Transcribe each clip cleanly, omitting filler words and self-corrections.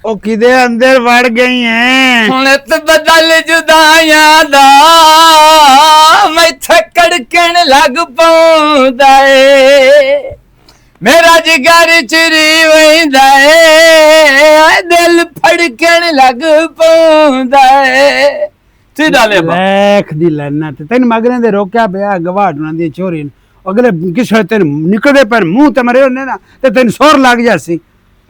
ओ किदे अंदर वड़ गई हैं हुण ते बदल जुदाइयां दा मैथे कड़कण लग पौंदा ए मेरा जिगर चिरी वैंदा ए दिल फड़कण लग पौंदा ए सीधा ले लेख दी लानत तेन मगरे दे रोकया पिया गवाड़ना दी चोरी अगले किसे तेन निकलदे पर मुंह ते मरे होने ना ते तेन सोर लग जासी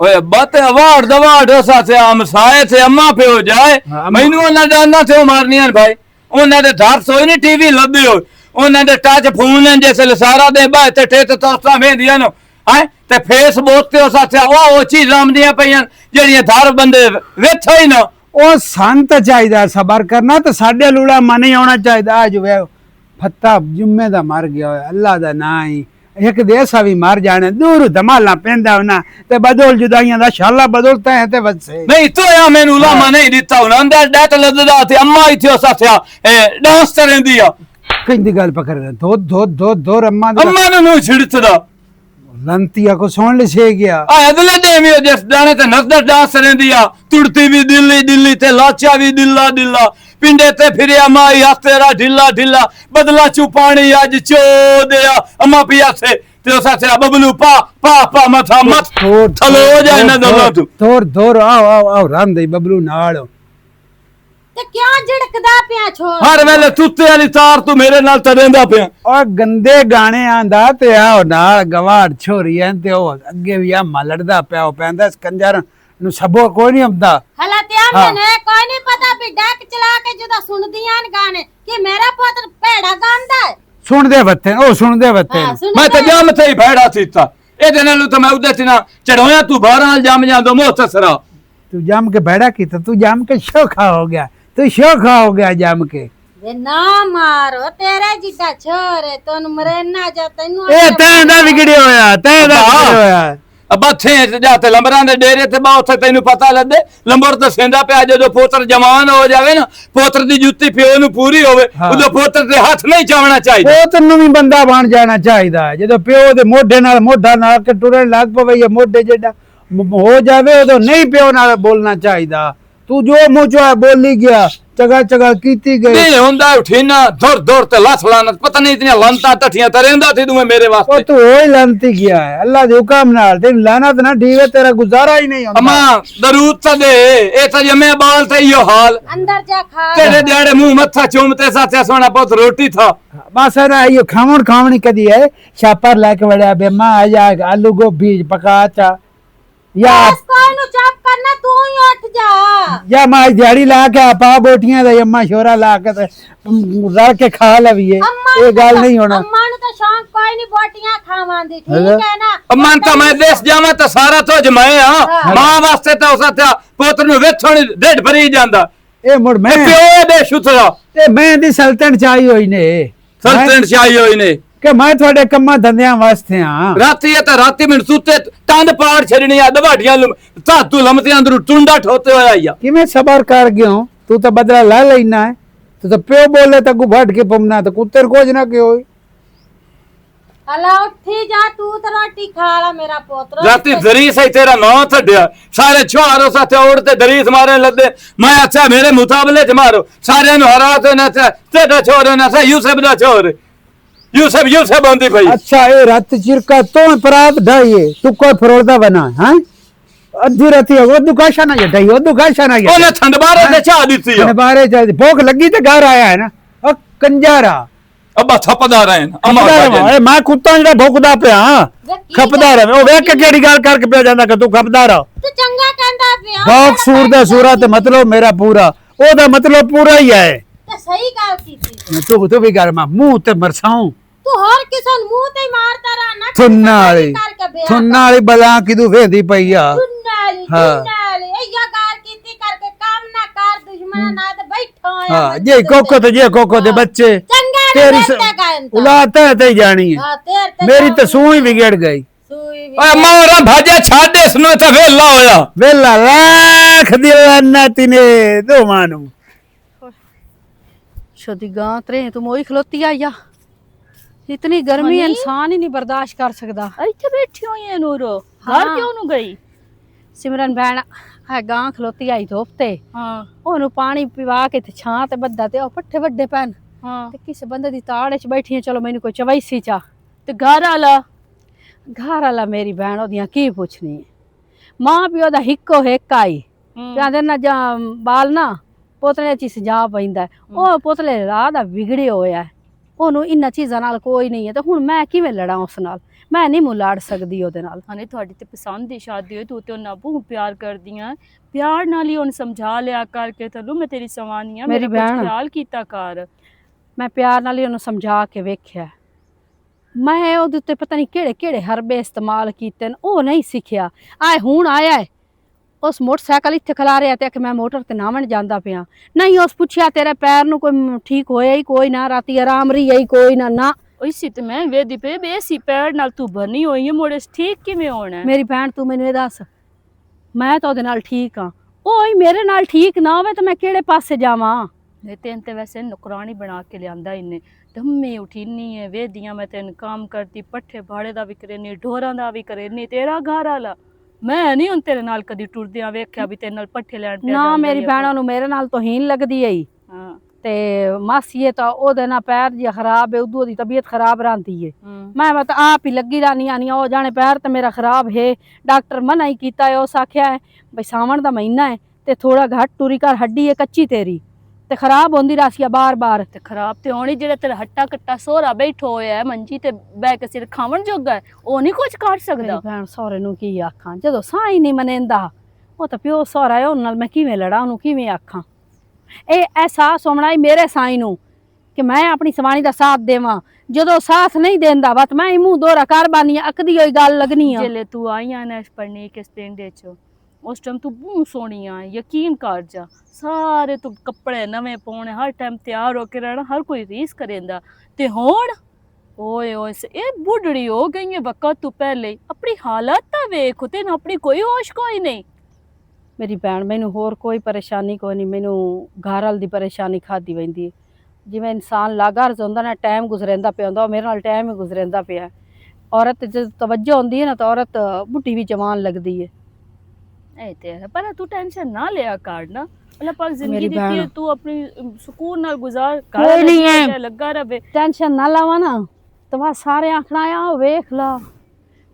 ओए बात अवार्ड दवार्ड ओसा से हम साए से अम्मा पे हो जाए मैनू ओना डाना थे मारनियां भाई ओना दे धार सोई नहीं टीवी लबे हो ओना दे टच फोन है जैसे सारा दे बाय ते ठेत तोसा वेंदियां नो हैं ते फेसबुक ते ओसा से ओ चीज आमदियां पईयां जेड़ियां धार बंदे वेथो ही ना ओ संत चाहिदा सबर करना ते साडे लूड़ा मन ही आना चाहिदा आज वे फत्ता जुम्मे दा मर गया अल्लाह दा ना ही एक देसा भी मर जाने दूर धमाला पेंदा होना ते बदल जुदाइयां दा शाला बदलता है ते वसे नहीं तो या मैनू लामा नहीं दिता होना अंदर डैट लददा थे अम्मा ही थियो सा थे डांस करेंदी आ किंदी गल पकड़ दो दो दो दो अम्मा अम्मा नु छिड़तदा लंतिया को सुन ले से गया आ अदले दे में जिस दाने ते नजर डांस करेंदी आ तुड़ती भी दिल्ली दिल्ली ते लाचा भी दिल्ला दिल्ला पिंडे ते फिरिया माई हाथ तेरा ढिल्ला ढिल्ला बदला चू पानी आज चो दिया अम्मा पिया से ते ओसा से बबलू पा पा पा मथा मत थलो हो जाए ना दला तू थोर थोर आओ राम दे बबलू नाल ते क्या झड़कदा पिया छोड़ हर वेले तुत्ते वाली तार तू मेरे नाल तरेंदा पिया और गंदे गाने आंदा ते आओ नाल गवाड़ छोरी हैं ते ओ अगे भी आ मलड़दा पिया पैंदा कंजर नु सबो कोई नहीं आंदा हला ते मैंने कोई नहीं पता भी डैक चला के जुदा सुनदियां गाने कि मेरा पुत्र भेड़ा गांदा है सुन दे बत्ते ओ सुन दे बत्ते मैं ते जाम थे ही भेड़ा थीता एदे नाल तो मैं उदे ना चढ़ोया तू बाहर जाम जांदो मोहतसरा तू जाम के बैठा की तू जाम के शोखा हो गया तू शोखा हो गया जाम के वे ना मारो तेरे जिदा छोरे तोन मरेना जा तैनू ए तेंदा बिगड़े होया तेंदा बिगड़े होया अब थे जाते लंबरां दे डेरे ते बा उथे तैनू पता लगे लंबर तो सेंदा पिया जो पोतर जवान हो जावे ना पोतर दी जुत्ती प्यो नु पूरी होवे उदो पोतर दे हाथ नहीं चावना चाहिए ओ तन्नू भी बंदा बन जाना चाहिदा जदों प्यो दे मोढे नाल मोढा नाल के टुरन लग पवे ये मोढे जेड़ा हो जावे उदो नहीं प्यो नाल बोलना चाहिदा तू जो मुझे बोली गया चगा चगा कीती गई नहीं हुंदा उठीना दूर दूर ते लाथ लानत पता नहीं इतनी लंता टठियां तरेंदा थी तू मेरे वास्ते ओ तू ओई लंती गया है अल्लाह दे हुक्म नाल ते लानत ना ठीवे तेरा गुजारा ही नहीं होंदा अम्मा दरूद ता दे ए ता जमे बाल ते यो हाल अंदर जा खा तेरे दिहाड़े मुंह मत्था चूमते साथे सोना पुत रोटी था बस ना यो खावण खावणी कदी है छापर लेके वड़या बे मां आ जा आलू गोभी पका चा या बस कोई नु चुप करना तू ही उठ जा या मां दिहाड़ी ला के पा बोटियां दे अम्मा छोरा ला के रल के खा लवीए ये गल नहीं होना अम्मा नु तो शौक कोई नहीं बोटियां खावां दी ठीक है ना अम्मा तो मैं देश जावा तो सारा तो जमाए हां मां वास्ते तो उसा था पुत्र नु वेथण ढेड भरी जांदा ए मुड़ मैं प्यो दे शुतरा ते मैं दी सल्तनत चाही होई ने सल्तनत चाही होई ने कि मैं थोड़े कम्मा धंधियां वास्ते हां राती है तो राती में सुते टंड पाड़ छड़नी आ दवाड़ियां तातू लमते अंदर टुंडा ठोते होया या किवें सबर कर गयो तू तो बदला ला लेना है तू तो प्यो बोले तो गु भट के पमना तो कुत्तर कोज ना के होई हला उठी जा तू तो रोटी खा ला मेरा पोत्र राती दरीस है तेरा नां थड्या सारे छुआरो साथे उड़ते दरीस मारे लदे मैं अच्छा मेरे मुताबले च मारो सारे नु हराते ना तेरा छोरे ना यूसुफ दा छोर यूसुफ बंदी भाई अच्छा ए रात चिरका तो परात ढाईए तू कोई फरोड़दा बना हैं अधी राती वो दुकाशा ना ढाई वो दुकाशा ना ओने ठंड बारे से चा दीती है बारे चा भूख लगी तो घर आया है ना ओ कंजारा अब्बा थपदा रहे अम्मा ए मैं कुत्ता जेड़ा भौंकदा पिया खपदा रहे ओ वेख के केड़ी गल करके पिया जांदा कि तू खपदा रह तू चंगा कहंदा पिया भौंक सूर दा सूरा ते मतलब मेरा पूरा ओदा मतलब पूरा ही है ते सही गल कीती तू भी कर मैं मुंह ते मरसाऊं तू हर किसन मुंह ते मारता रहा ना थुन्ना वाली बला किदू वेंदी पई आ थुन्नाली ए या गाल कीती करके काम ना कर दुश्मन ना ते बैठो हां ये कोको दे बच्चे तेरी औलाद ते जानी है मेरी तो सूई बिगड़ गई ओए मारा भाजा छाड़े सुनो तो वेला होया वेला लाख दिलाना तिने दो मानू छोदी गांत रे तुम ओही खलोती आया इतनी गर्मी इंसान ही नहीं बर्दाश्त कर सकता। ਇੱਥੇ ਬੈਠੀ ਹੋਈ ਐ ਨੂਰੋ ਘਰ ਕਿਉਂ ਨੂੰ ਗਈ? सिमरन भैन ਹੈ ਗਾਂ ਖਲੋਤੀ ਆਈ ਧੁੱਪ ਤੇ ਹਾਂ ਉਹਨੂੰ ਪਾਣੀ ਪਿਵਾ ਕੇ ਤੇ ਛਾਂ ਤੇ ਬੱਦਾ ਤੇ ਉਹ ਪੱਠੇ ਵੱਡੇ ਪੈਣ ਹਾਂ ਤੇ ਕਿਸੇ ਬੰਦੇ ਦੀ ਤਾੜ 'ਚ ਬੈਠੀ ਆਂ, ਚਲੋ ਮੈਨੂੰ ਕੋਈ ਚਵੈਸੀ ਚਾ ਤੇ ਘਰ ਵਾਲਾ ਘਰ ਵਾਲਾ ਮੇਰੀ ਭੈਣ ਉਹਦੀਆਂ ਕੀ ਪੁੱਛਣੀ ਹੈ। ਮਾਂ ਪਿਓ ਦਾ ਹਿੱਕੋ ਹਿੱਕ ਆਈ ਕਹਿੰਦੇ ਨਾ ਜਾਂ ਬਾਲ ਨਾ ਪੋਤਲੇ 'ਚ ਸਜਾ ਪੈਂਦਾ। ਉਹ ਪੋਤਲੇ ਰਾਹ ਦਾ ਵਿਗੜੇ ਹੋਇਆ, ਉਹਨੂੰ ਇਹਨਾਂ ਚੀਜ਼ਾਂ ਨਾਲ ਕੋਈ ਨਹੀਂ ਹੈ। ਤੇ ਹੁਣ ਮੈਂ ਕਿਵੇਂ ਲੜਾਂ ਉਸ ਨਾਲ? ਮੈਂ ਨਹੀਂ ਮੂੰਹ ਲੜ ਸਕਦੀ ਉਹਦੇ ਨਾਲ। ਹਨੇ ਤੁਹਾਡੀ ਤੇ ਪਸੰਦ ਦੀ ਸ਼ਾਦੀ ਹੋਈ, ਤੂੰ ਤੇ ਉਹਨਾਂ ਬਹੁਤ ਪਿਆਰ ਕਰਦੀਆਂ, ਪਿਆਰ ਨਾਲ ਹੀ ਉਹਨੂੰ ਸਮਝਾ ਲਿਆ ਕਰਕੇ ਤੈਨੂੰ ਮੈਂ ਤੇਰੀ ਸਵਾਨੀ ਆ, ਮੇਰੀ ਮੇਰਾ ਕੁਝ ਭੈਣ। ਖਿਆਲ ਕੀਤਾ ਕਰ। ਮੈਂ ਪਿਆਰ ਨਾਲ ਹੀ ਉਹਨੂੰ ਸਮਝਾ ਕੇ ਵੇਖਿਆ। ਮੈਂ ਉਹਦੇ ਉੱਤੇ ਪਤਾ ਨਹੀਂ ਕਿਹੜੇ ਕਿਹੜੇ ਹਰਬੇ ਇਸਤੇਮਾਲ ਕੀਤੇ ਨੇ, ਉਹ ਨਹੀਂ ਸਿੱਖਿਆ। ਆਏ ਹੁਣ ਆਇਆ ਹੈ ਉਸ ਮੋਟਰਸਾਈਕਲ ਇੱਥੇ ਖਲਾ ਰਿਹਾ ਤੇ ਕਿ ਮੈਂ ਮੋਟਰ ਤੇ ਨਾਵਣ ਜਾਂਦਾ ਪਿਆ। ਨਹੀਂ ਉਸ ਪੁੱਛਿਆ ਤੇਰੇ ਪੈਰ ਨੂੰ ਕੋਈ ਠੀਕ ਹੋਇਆ ਹੀ ਕੋਈ ਨਾ, ਰਾਤੀ ਆਰਾਮ ਰਹੀ ਹੀ ਕੋਈ ਨਾ। ਨਾ ਇਸੇ ਤੇ ਮੈਂ ਵੇਦੀ ਪੇ ਬੇਸੀ ਪੈਰ ਨਾਲ ਤੂੰ ਬਣੀ ਹੋਈ ਹੈ, ਮੋੜੇ ਠੀਕ ਕਿਵੇਂ ਹੋਣਾ ਹੈ? ਮੇਰੀ ਭੈਣ ਤੂੰ ਮੈਨੂੰ ਇਹ ਦੱਸ, ਮੈਂ ਤਾਂ ਉਹਦੇ ਨਾਲ ਠੀਕ ਹਾਂ, ਉਹ ਹੀ ਮੇਰੇ ਨਾਲ ਠੀਕ ਨਾ ਹੋਵੇ ਤਾਂ ਮੈਂ ਕਿਹੜੇ ਪਾਸੇ ਜਾਵਾਂ? ਨਹੀਂ ਤੈਨੂੰ ਤੇ ਵੈਸੇ ਨੁਕਰਾਨੀ ਬਣਾ ਕੇ ਲਿਆਂਦਾ ਇਹਨੇ। ਧੰਮੇ ਉਠੀਨੀ ਹੈ ਵੇਦੀਆਂ, ਮੈਂ ਤੈਨੂੰ ਕੰਮ ਕਰਦੀ, ਪੱਠੇ ਭਾੜੇ ਦਾ ਵੀ ਕਰੇਨੀ, ਢੋਰਾਂ ਦਾ ਵੀ ਕਰੇਨੀ, ਤੇਰਾ ਘਰ ਵਾਲਾ। ਮੈਂ ਨਹੀਂ ਹੁਣ ਤੇਰੇ ਨਾਲ ਕਦੀ ਟੁਰਦਿਆਂ ਵੇਖਿਆ ਵੀ ਤੇਰੇ ਨਾਲ ਪੱਠੇ ਲੈਣ ਪਿਆ ਨਾ ਜਾਂਦਾ ਮੇਰੀ ਹੀ ਆ ਭੈਣਾਂ ਨੂੰ ਮੇਰੇ ਨਾਲ ਤੋਹੀਨ ਲੱਗਦੀ ਹੈ। ਹਾਂ ਤੇ ਮਾਸੀਏ ਤਾਂ ਉਹਦੇ ਨਾਲ ਪੈਰ ਜੀ ਖਰਾਬ ਹੈ, ਉਦੋਂ ਦੀ ਤਬੀਅਤ ਖਰਾਬ ਰਹਿੰਦੀ ਹੈ। ਮੈਂ ਤਾਂ ਆਪ ਹੀ ਲੱਗੀ ਰਹਿਣੀ ਆਨੀ, ਉਹ ਜਾਣੇ ਪੈਰ ਤੇ ਮੇਰਾ ਖਰਾਬ ਹੈ, ਡਾਕਟਰ ਮਨਾ ਹੀ ਕੀਤਾ ਹੈ। ਉਸ ਆਖਿਆ ਹੈ ਬਈ ਸਾਵਣ ਦਾ ਮਹੀਨਾ ਹੈ ਤੇ ਥੋੜਾ ਘੱਟ ਟੂਰੀ ਕਰ, ਹੱਡੀ ਹੈ ਕੱਚੀ ਤੇਰੀ ਤੇ ਖਰਾਬ ਹੁੰਦੀ ਰਾਸੀਆ ਬਾਰ ਬਾਰ। ਤੇ ਖਰਾਬ ਤੇ ਹੋਣੀ, ਜਿਹੜਾ ਤੇਰਾ ਹੱਟਾ ਕੱਟਾ ਸੋਹਰਾ ਬੈਠੋ ਹੋਇਆ ਹੈ ਮੰਜੀ ਤੇ ਬਹਿ ਕੇ ਸਿਰ ਖਾਵਣ ਜੋਗਾ ਹੈ, ਉਹ ਨਹੀਂ ਕੁਝ ਕਰ ਸਕਦਾ। ਮੇਰੀ ਭੈਣ ਸਹੁਰੇ ਨੂੰ ਕੀ ਆਖਾਂ ਜਦੋਂ ਸਾਂ ਹੀ ਨਹੀਂ ਮੰਨਦਾ? ਉਹ ਤਾਂ ਪਿਓ ਸਹੁਰਾ ਹੈ, ਉਹਨਾਂ ਨਾਲ ਮੈਂ ਕਿਵੇਂ ਲੜਾਂ, ਉਹਨੂੰ ਕਿਵੇਂ ਆਖਾਂ? ਇਹ ਅਹਿਸਾਸ ਹੋਣਾ ਹੀ ਮੇਰੇ ਸਾਈਂ ਨੂੰ ਕਿ ਮੈਂ ਆਪਣੀ ਸਵਾਣੀ ਦਾ ਸਾਥ ਦੇਵਾਂ। ਜਦੋਂ ਸਾਥ ਨਹੀਂ ਦੇਂਦਾ ਵਾ ਮੈਂ ਹੀ ਮੂੰਹ ਦੋਰਾ ਕਰ ਬਾਨੀ, ਅਕਦੀ ਹੋਈ ਗੱਲ ਲੱਗਣੀ ਆ। जेले तू आई आ ना पढ़ने के पिंड च, उस टाइम तू बहुत सोहनी आ, यकीन कर जा। सारे तू कपड़े नवे पाने, हर टाइम तैयार होके रहना, हर कोई रीस करेंदा। ते हुण ओए ओए ये बुढ़ड़ी हो गई है वक्त तू पहले। अपनी हालत तां वेख, तेन अपनी कोई होश कोई नहीं। ਮੇਰੀ ਭੈਣ ਮੈਨੂੰ ਹੋਰ ਕੋਈ ਪਰੇਸ਼ਾਨੀ ਕੋਈ ਨਹੀਂ, ਮੈਨੂੰ ਘਰ ਵਾਲ ਦੀ ਪਰੇਸ਼ਾਨੀ ਖਾਦੀ ਵੈਂਦੀ। ਜਿਵੇਂ ਇਨਸਾਨ ਲਾਗਾਰ ਹੁੰਦਾ ਨਾ, ਟਾਈਮ ਗੁਜ਼ਰਦਾ ਪਿਆ ਹੁੰਦਾ, ਉਹ ਮੇਰੇ ਨਾਲ ਟਾਈਮ ਹੀ ਗੁਜ਼ਰਦਾ ਪਿਆ। ਔਰਤ ਜਦ ਤਵੱਜੋ ਹੁੰਦੀ ਹੈ ਨਾ ਤਾਂ ਔਰਤ ਬੁੱਢੀ ਵੀ ਜਵਾਨ ਲੱਗਦੀ ਹੈ। ए ते है, पर तू टेंशन ना लिया कर ना, अल्लाह पाक जिंदगी देती है, तू अपनी सुकून नाल गुजार, कोई नहीं है लगा रहे। ਟੈਨਸ਼ਨ ਨਾ ਲਾਵਾ ਨਾ ਤਾਂ ਬਸ ਸਾਰੇ ਆਖਣਾ ਆ ਉਹ ਵੇਖ ਲਾ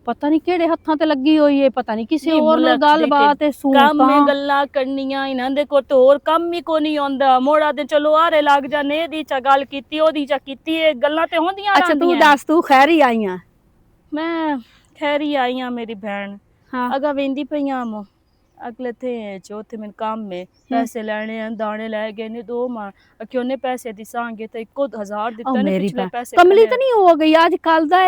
ਪਤਾ ਨਹੀਂ ਕਿਹੜੇ ਹੱਥਾਂ ਤੇ ਲੱਗੀ ਹੋਈ ਹੈ, ਪਤਾ ਨਹੀਂ ਕਿਸੇ ਹੋਰ ਨਾਲ ਗੱਲਬਾਤ ਹੈ। ਕੰਮ में गल्ला करनियां इन्हां दे को तो और काम ही को नहीं आंदा। मोड़ा ते चलो आरे लग जाने, दी चा गल कीती ओदी चा कीती, है गल्लां ते होंदियां रहंदियां। अच्छा तू दस, तू खैरी आई आ? मैं खैरी आई हां मेरी बहन। हाँ अगा वेंदी पईयां मो अगले थे चौथे में काम में पैसे लेने हैं, दाने ले गए ने 2 मार क्यों ने पैसे दिसांगे तो 1000 दिता ने, पिछले पैसे कमली तो नहीं हो गई आजकल दा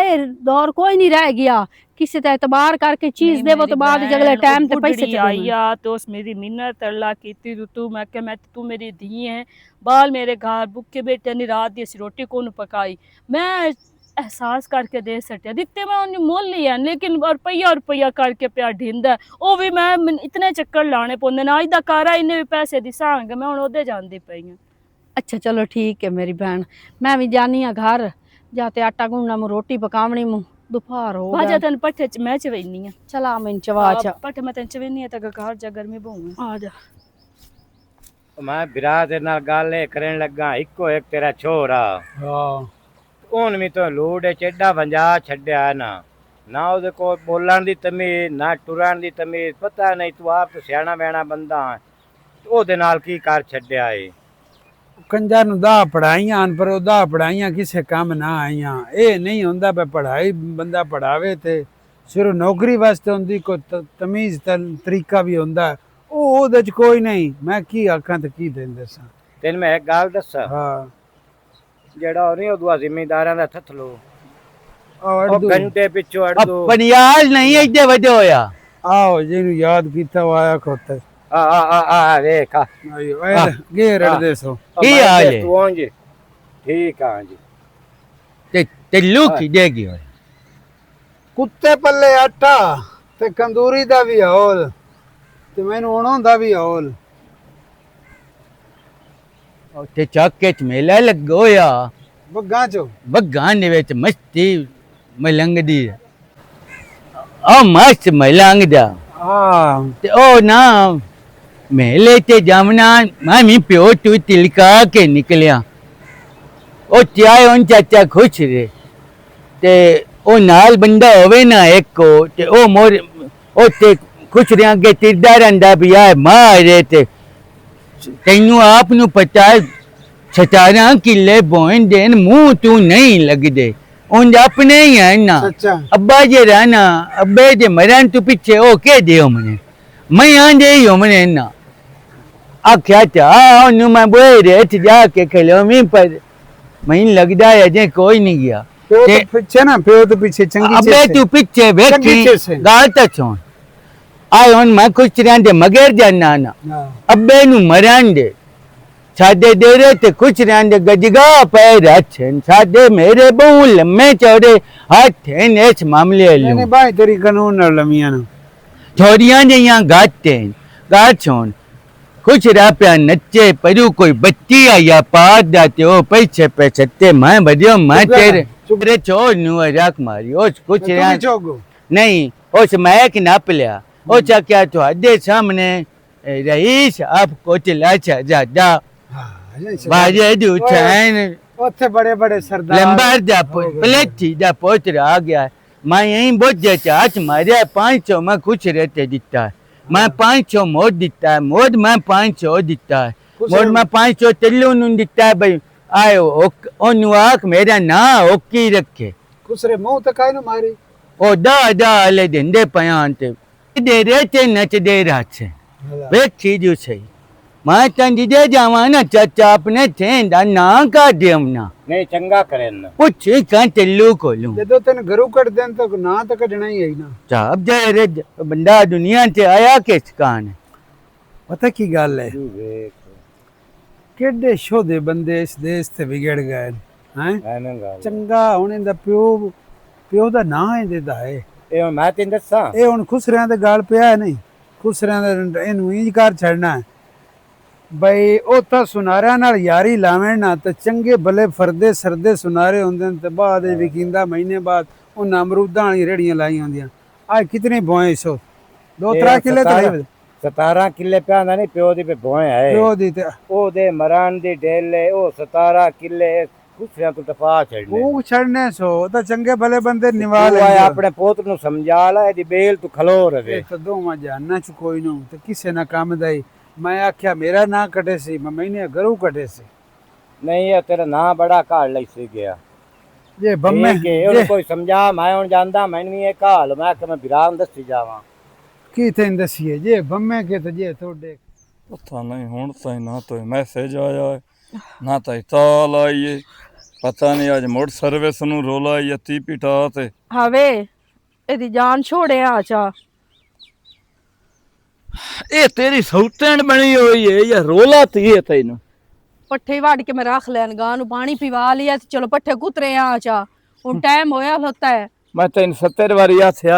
दौर, कोई नहीं रह गया किसी का एतबार करके चीज देवो तो बाद अगले टाइम ते पैसे आई या तो उस मेरी मिन्नत अल्लाह कीती तू, मैं के मैं तू मेरी धी है, बाल मेरे घर भूखे बेटे ने रात दी रोटी कौन पकाई, मैं एहसास करके दे सटिया दिते मैं उन्हें मोल नहीं है, लेकिन रुपया करके प्या ढिंदा वो भी मैं इतने चक्कर लाने पौंदे ना। अज दा कारा इन्ने भी पैसे दिसांगे, मैं हुण ओदे जांदी पई हां। अच्छा चलो ठीक है मेरी बहन, मैं भी जानी आ घर जाते आटा गुनना मु रोटी पकावनी मु दोपहर हो भाजा तन पट्ठे च मैं चवेनी आ। चला मैं चवा चा पट्ठे मैं तन चवेनी आ तक घर जा गर्मी बहु आ जा। मैं बिरा दे नाल गल करन लगा, इको एक तेरा छोरा ਹੁਣ ਵੀ ਤੋਂ ਲੋੜ ਹੈ ਚੱਡਾ ਵੰਜਾ ਛੱਡਿਆ ਨਾ ਉਹਦੇ ਕੋਲ ਬੋਲਣ ਦੀ ਤਮੀਜ਼ ਨਾ ਟੁਰਨ ਦੀ ਤਮੀਜ਼, ਪਤਾ ਨਹੀਂ ਤੂੰ ਆਪ ਤਾਂ ਸਿਆਣਾ ਬੈਣਾ ਬੰਦਾ ਉਹਦੇ ਨਾਲ ਕੀ ਕਰ ਛੱਡਿਆ ਏ। ਕੰਜਾਂ ਨੂੰ ਦਾ ਪੜਾਈਆਂ ਪਰ ਉਹ ਦਾ ਪੜਾਈਆਂ ਕਿਸੇ ਕੰਮ ਨਾ ਆਈਆਂ। ਇਹ ਨਹੀਂ ਹੁੰਦਾ ਪਈ ਪੜਾਈ ਬੰਦਾ ਪੜਾਵੇ ਤੇ ਸਿਰਫ ਨੌਕਰੀ ਵਾਸਤੇ ਹੁੰਦੀ, ਕੋਈ ਤਮੀਜ਼ ਤਰੀਕਾ ਵੀ ਹੁੰਦਾ, ਉਹ ਉਹਦੇ ਚ ਕੋਈ ਨਹੀਂ। ਮੈਂ ਕੀ ਆਖਾਂ ਤੇ ਕੀ ਦਿੰਦੇ ਸਾਂ। ਤੈਨੂੰ ਮੈਂ ਇੱਕ ਗੱਲ ਦੱਸਾਂ, ਹਾਂ ਜਿਹੜਾ ਉਹ ਨਹੀਂ ਉਦੋਂ ਜ਼ਿਮੀਂਦਾਰਾਂ ਦਾ ਥਥਲੋ ਉਹ ਘੰਟੇ ਪਿੱਛੋਂ ਅੜਦੋ ਪਨਿਆਜ ਨਹੀਂ ਇੱਥੇ ਵਧਿਆ ਹੋਇਆ। ਆਓ ਜਿਹਨੂੰ ਯਾਦ ਕੀਤਾ ਉਹ ਆਇਆ ਖੋਤੇ ਆ ਵੇਖ ਆਇਓ ਗੇ ਰੜਦੇ ਸੋ ਕੀ ਹਾਲ ਹੈ? ਤੂੰ ਉਂਝ ਠੀਕ ਆ ਜੀ। ਤੇ ਲੁਕੀ ਦੇਗੀ ਹੋਇਆ ਕੁੱਤੇ ਪੱਲੇ ਆਟਾ ਤੇ ਕੰਦੂਰੀ ਦਾ ਵੀ ਹੌਲ ਤੇ ਮੈਨੂੰ ਉਣੋਂ ਦਾ ਵੀ ਹੌਲ। ਤੇ ਚੱਕੇ ਚ ਮੇਲਾ ਲੱਗਾ ਹੋਇਆ, ਬੱਗਾਂ ਚੋਂ ਬੱਗਾਂ ਦੇ ਵਿੱਚ ਮਸਤੀ ਮਲੰਗਦੀ ਆ ਮਸਤ ਮਲੰਗਦਾ। ਹਾਂ ਤੇ ਉਹ ਨਾ मेले ते जामना मैं भी प्यो तू तिलका के निकलिया ओ चाहे उन चाचा खुश रहे ते ओ नाल बंदा होवे ना एक को ते ओ मोर ओ ते खुश रहा के तिरदा रंदा भी आए मारे ते तैनू आप नू पता है 17 किले बोन देन मुंह तू नहीं लगदे उन अपने ही है ना सच्चा अब्बा जे रहना अब्बे जे मरण तू पीछे ओ के दियो मने मैं यहाँ दे ही मने ना आख्या था नु मैं बोए रेत जाके खेलो में पर मैं लगदा है जे कोई नहीं गया प्यो ते- तो पीछे ना प्यो तो पीछे चंगी अबे चीज़ तू पीछे चंगी बैठी चीज़ है। गाल तो छोड़ आए हुन मैं कुछ रहंदे मगर जाना ना हाँ। अब्बे नु मरण दे सादे देरे ते कुछ रहंदे गजगा पैर अच्छन सादे मेरे बहु लम्मे चौड़े हाथ हैं इस मामले नहीं लूं भाई तेरी कानून न लमिया ना छोरियां जे यहाँ गाते हैं गा छोड़ कुछ रहा प्या नच्चे परू कोई बच्ची आई या पार जाते हो पैसे पैसे मैं बदियो मैं चुप रह, तेरे चुप। तेरे छोड़ नु राख मारी ओ कुछ तू रहा भी चौगो नहीं उस मैक नाप लिया ओ क्या तो अदे सामने रईस आपको चिल्ला ज्यादा बाजे दूचैन ਉੱਥੇ बड़े बड़े सरदार लंबर दा प्लेटी दा पोत्र आ गया है मैं यहीं बहुत जाता हाथ मारे 500 मैं कुछ रहते दिता है मैं 500 मोड़ दिता है मोड़ मैं 500 दिता है मोड़ मैं 500 तेलू नु दिता है भाई आयो ओ नुआक मेरा ना ओकी रखे कुसरे मुंह तक आए ना मारी ओ दा ले देंदे पयांते दे रे ते नच दे रात से वे चीज सही मैं तंज दे जावा ना चाचा अपने थे ना का देम ना नहीं चंगा करे ना पूछ का तेलू को लूं ਜਦੋਂ ਤੈਨੂੰ ਘਰੋਂ ਕੱਢ ਦੇਣ ਤਾਂ ਨਾ ਤਾਂ ਕੱਢਣਾ ਹੀ ਹੈ ਨਾ साहब जाए रे बंदा दुनिया से आया किस कान ਪਤਾ ਕੀ ਗੱਲ ਹੈ ਕਿੱਡੇ ਸ਼ੋਧੇ ਬੰਦੇ ਇਸ ਦੇਸ਼ ਤੇ ਵਿਗੜ ਗਏ ਹੈ ਐਵੇਂ ਗੱਲ ਚੰਗਾ ਹੁਣ ਇਹਦਾ ਪਿਓ ਦਾ ਨਾਂ ਇਹਦੇ ਦਾ ਹੈ ਇਹ ਹੁਣ ਮੈਂ ਤੈਨੂੰ ਦੱਸਾਂ ਇਹ ਹੁਣ ਖੁਸਰਿਆਂ ਦੇ ਗਾਲ ਪਿਆ ਹੈ ਨਹੀਂ ਖੁਸਰਿਆਂ ਦਾ ਇਹਨੂੰ ਇੰਜ ਕਰ ਛੱਡਣਾ ਹੈ ਬਈ ਉਹ ਤਾਂ ਸੁਨਾਰਿਆਂ ਨਾਲ ਯਾਰੀ ਲਾਵੇਂ ਨਾ ਤੇ ਚੰਗੇ ਭਲੇ ਫਰਦੇ ਸਰਦੇ ਸੁਨਾਰੇ ਹੁੰਦੇ ਨੇ ਤੇ ਬਾਅਦ ਇਹ ਵਿਕਿੰਦਾ ਮਹੀਨੇ ਬਾਅਦ ਉਹਨਾਂ ਅਮਰੂਦਾਂ ਵਾਲੀ ਰੇੜੀਆਂ ਲਾਈ ਹੁੰਦੀਆਂ ਆ ਕਿਤਨੇ ਭੋਏ ਸੋ 2-3 ਕਿੱਲੇ ਤਾਂ ਲਈ 17 ਕਿੱਲੇ ਪਿਆ ਨਹੀਂ ਪਿਓ ਦੀ ਭੋਏ ਹੈ ਪਿਓ ਦੀ ਤੇ ਉਹਦੇ ਮਰਨ ਦੀ ਢੇਲੇ ਉਹ 17 ਕਿੱਲੇ ਕੁਛਿਆਂ ਤੋਂ ਟਪਾ ਛੱਡਨੇ ਉਹ ਛੱਡਨੇ ਸੋ ਉਹ ਤਾਂ ਚੰਗੇ ਭਲੇ ਬੰਦੇ ਨਿਵਾ ਤੂੰ ਲੈ ਆਪਣੇ ਪੁੱਤ ਨੂੰ ਸਮਝਾ ਲੈ ਇਹਦੀ ਬੇਲ ਤੂੰ ਖਲੋ ਰਵੇ ਇਹ ਤਾਂ ਦੋਵਾਂ ਜਾਨਾਂ ਚ ਕੋਈ ਨਾ ਤੇ ਕਿਸੇ ਨਾ ਕੰਮ ਦਾ ਹੀ ਮੈਂ ਆਖਿਆ ਮੇਰਾ ਨਾਂ ਕੱਢੇ ਸੀ ਮੈਂ ਮਹੀਨੇ ਘਰੋਂ ਕੱਢੇ ਸੀ ਨਹੀਂ ਇਹ ਤੇਰਾ ਨਾਂ ਬੜਾ ਕਾੜ ਲਈ ਸੀ ਗਿਆ ਜੇ ਬੰਮੇ ਕਿ ਉਹਨੂੰ ਕੋਈ ਸਮਝਾ ਮੈਂ ਹੁਣ ਜਾਂਦਾ ਮੈਨੂੰ ਵੀ ਇਹ ਕਾਲ ਮੈਂ ਕਿ ਮੈਂ ਵਿਰਾਮ ਦੱਸੀ ਜਾਵਾਂ ਕੀ ਤੈਨੂੰ ਦਸੀਏ ਜੇ ਬੰਮੇ ਕੇ ਤੇ ਜੇ ਤੁਹਾਡੇ पता नहीं हूँ तो ना तो मैसेज आया है ना तो ताल आई है पता नहीं अज मुड़ सर्विस नू रोला आई है 30 पिटा ते ਹਾਵੇ ਇਹਦੀ ਜਾਨ ਛੋੜਿਆ ਚਾ ये तेरी सौतन बनी हुई है या रोला थी है तेन ਪੱਠੇ ਵੜ ਕੇ ਮੈਂ ਰੱਖ ਲੈਣ ਗਾਂ ਨੂੰ ਪਾਣੀ ਪਿਵਾ ਲਿਆ ਤੇ ਚਲੋ ਪੱਠੇ ਕੁਤਰੇ ਆ ਚਾ ਹੁਣ ਟਾਈਮ ਹੋਇਆ ਹੁੰਦਾ ਹੈ मैं तेन 70 बारी आख्या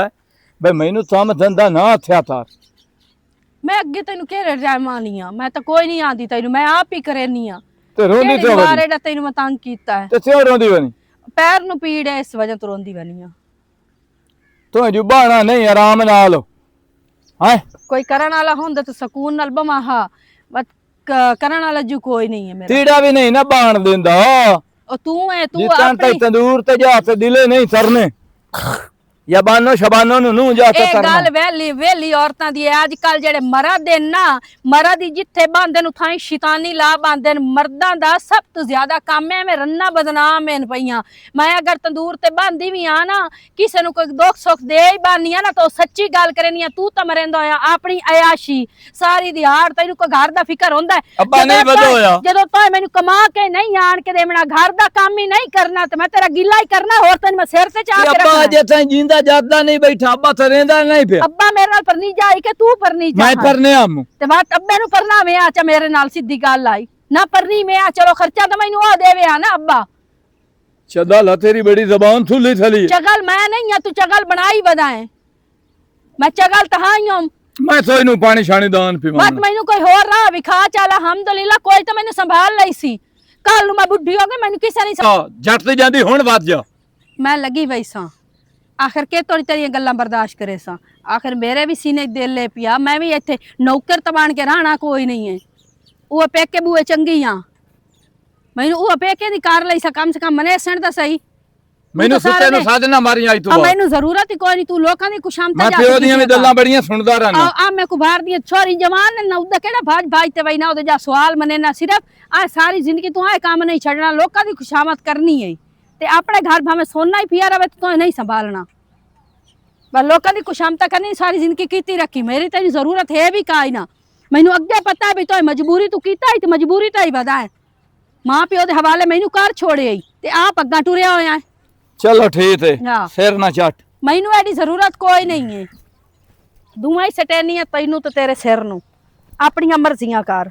भाई मैनू काम धंधा ना आख्या था ਮੈਂ ਅੱਗੇ ਤੈਨੂੰ ਕਿਹੜੇ ਟਾਈਮ ਆਨੀ ਆ ਮੈਂ ਤਾਂ ਕੋਈ ਨਹੀਂ ਆਂਦੀ ਤੈਨੂੰ ਮੈਂ ਆਪ ਹੀ ਕਰੇਨੀ ਆ ते रोंदी तो ਬਾਰੇ ਦਾ ਤੈਨੂੰ ਮੈਂ ਤੰਗ ਕੀਤਾ ਹੈ ते क्यों रोंदी बनी ਪੈਰ ਨੂੰ ਪੀੜ ਹੈ ਇਸ ਵਜ੍ਹਾ ਤੋਂ ਰੋਂਦੀ ਬਣੀ ਆ तो जुबाना नहीं आराम नाल है ਕੋਈ ਕਰਨ ਵਾਲਾ ਹੁੰਦਾ ਤਾਂ ਸਕੂਨ ਨਾਲ ਬਮਾਹਾ ਬਟ ਕਰਨ ਵਾਲਾ ਜੂ ਕੋਈ ਨਹੀਂ ਹੈ ਮੇਰਾ तीड़ा भी नहीं ना बाण देंदा ਉਹ ਤੂੰ ਹੈ ਤੂੰ जितना तक ਆਪਣੀ तंदूर ते जा ते दिले नहीं सरने या बानो शबानो नू जा ते ਇਹ सरना ਗੱਲ ਵੇਲੀ ਔਰਤਾਂ ਦੀ ਹੈ ਅੱਜ ਕੱਲ ਜਿਹੜੇ ਮਰਦ ਦੇ ਨਾ ਮਰਦ ਦੀ ਜਿੱਥੇ ਬਾਂਦੇ ਨੂੰ ਥਾਈ ਸ਼ੈਤਾਨੀ ਲਾ ਬਾਂਦੇ ਨੇ ਮਰਦਾਂ ਦਾ ਸਭ ਤੋਂ ਜ਼ਿਆਦਾ ਕੰਮ ਹੈ ਮੈਂ ਰੰਨਾ ਬਦਨਾਮ ਹਨ ਪਈਆਂ ਮੈਂ ਅਗਰ ਤੰਦੂਰ ਤੇ ਬਾਂਦੀ ਵੀ ਆ ਨਾ ਕਿਸੇ ਨੂੰ ਕੋਈ ਦੁੱਖ ਸੁੱਖ ਦੇ ਹੀ ਬਾਨੀ ਆ ਨਾ ਤਾਂ ਸੱਚੀ ਗੱਲ ਕਰਨੀ ਆ ਤੂੰ ਤਾਂ ਮਰੇਂਦਾ ਹੋਇਆ ਆਪਣੀ ਅਯਾਸ਼ੀ ਸਾਰੀ ਦਿਹਾੜ ਤੈਨੂੰ ਕੋਈ ਘਰ ਦਾ ਫਿਕਰ ਹੁੰਦਾ ਅੱਬਾ ਨਹੀਂ ਵਧੋਇਆ ਜਦੋਂ ਤਾਂ ਮੈਨੂੰ ਕਮਾ ਕੇ ਨਹੀਂ ਆਣ ਕੇ ਦੇਵਣਾ ਘਰ ਦਾ ਕੰਮ ਹੀ ਨਹੀਂ ਕਰਨਾ ਤੇ ਮੈਂ ਤੇਰਾ ਗਿੱਲਾ ਹੀ ਕਰਨਾ ਹੋਰ ਤੈਨੂੰ ਮੈਂ ਸਿਰ ਤੇ ਚਾਹ ਕੇ अब्बा ਰੱਖਣਾ जे ताई जिंदा जाता नहीं बैठा अब्बा तो रेंदा नहीं पे ਅੱਬਾ ਮੇਰੇ ਨਾਲ ਪਰਨੀ ਜਾਈ ਕਿ ਤੂੰ ਪਰਨੀ ਜਾ मैं परने आम ਤੇ ਬਾਤ ਅੱਬੇ ਨੂੰ ਪਰਨਾ ਮੈਂ ਆ ਚਾ ਮੇਰੇ ਨਾਲ ਸਿੱਧੀ ਗੱਲ ਆਈ ਨਾ ਪਰਨੀ ਮੈਂ ਆ ਚਲੋ ਖਰਚਾ ਤਾਂ ਮੈਨੂੰ ਆ ਦੇਵੇ ਆ ਨਾ ਅੱਬਾ चदा तेरी बड़ी जबान थुली थली ਚਗਲ ਮੈਂ ਨਹੀਂ ਆ ਤੂੰ ਚਗਲ ਬਣਾਈ ਵਧਾਏ ਮੈਂ ਚਗਲ ਤਹਾਂ ਹੀ ਹਾਂ मैं तो इनू पानी शानी दान पी ਬਾਤ ਮੈਨੂੰ ਕੋਈ ਹੋਰ ਰਾਹ ਵਿਖਾ ਚੱਲ ਹਮਦੁਲਿਲਾ ਕੋਈ ਤਾਂ ਮੈਨੂੰ ਸੰਭਾਲ ਲਈ ਸੀ ਕੱਲ ਨੂੰ ਮੈਂ ਬੁੱਢੀ ਹੋ ਗਈ ਮੈਨੂੰ ਕਿਸੇ ਨਹੀਂ जट ते जांदी हुण वध जा ਮੈਂ ਲੱਗੀ ਵਈ ਸਾਂ ਆਖਰ ਕੇ ਤੋੜੀ ਤੇਰੀਆਂ ਗੱਲਾਂ ਬਰਦਾਸ਼ਤ ਕਰੇ ਸਾਂ आखिर मेरे भी सीने दिल ले पिया मैं भी इत्थे नौकर तबान के रहना कोई नहीं है वो पेके बुए चंगी आ मैनू वो पेके दी कार लई सा कम से कम मने सण ता सही ਮੈਨੂੰ ਸੁੱਤੇ ਨੂੰ ਸਾਧਨਾ ਮਾਰੀ ਆਈ ਤੂੰ मैनू जरूरत ही कोई नहीं तू लोकां दी कुशामता ਮੈਂ ਪਿਓ ਦੀਆਂ ਵੀ ਗੱਲਾਂ ਬੜੀਆਂ ਸੁਣਦਾ ਰਹਿਣਾ आ मैं को बाहर दी छोरी जवान ने ना उदा केड़ा भाज भाज ते वई ना उदे जा सवाल मने ना सिर्फ आ सारी जिंदगी तू आ काम नहीं छड़ना लोकां दी खुशामद करनी है ते अपने घर भावे सोना ही पिया रवे तो नहीं संभालना बस लोकां दी खुशामता करनी सारी जिंदगी कीती रखी मेरी तेरी जरूरत है भी काई ना मैनू अगे पता है भी तो मजबूरी तू कीता ही ते मजबूरी तो ही बदा है मां पियो दे हवाले मैनू कार छोड़े आई ते आप अग्गा टुरिया होया है ਚਲੋ ਠੀਕ ਹੈ हाँ। ਸਿਰ ਨਾ ਚੱਟ मैनू एडी जरूरत कोई नहीं है दुआ ही सटैनी है तैनू तो तेरे सिर नू अपनियां मर्जियां कर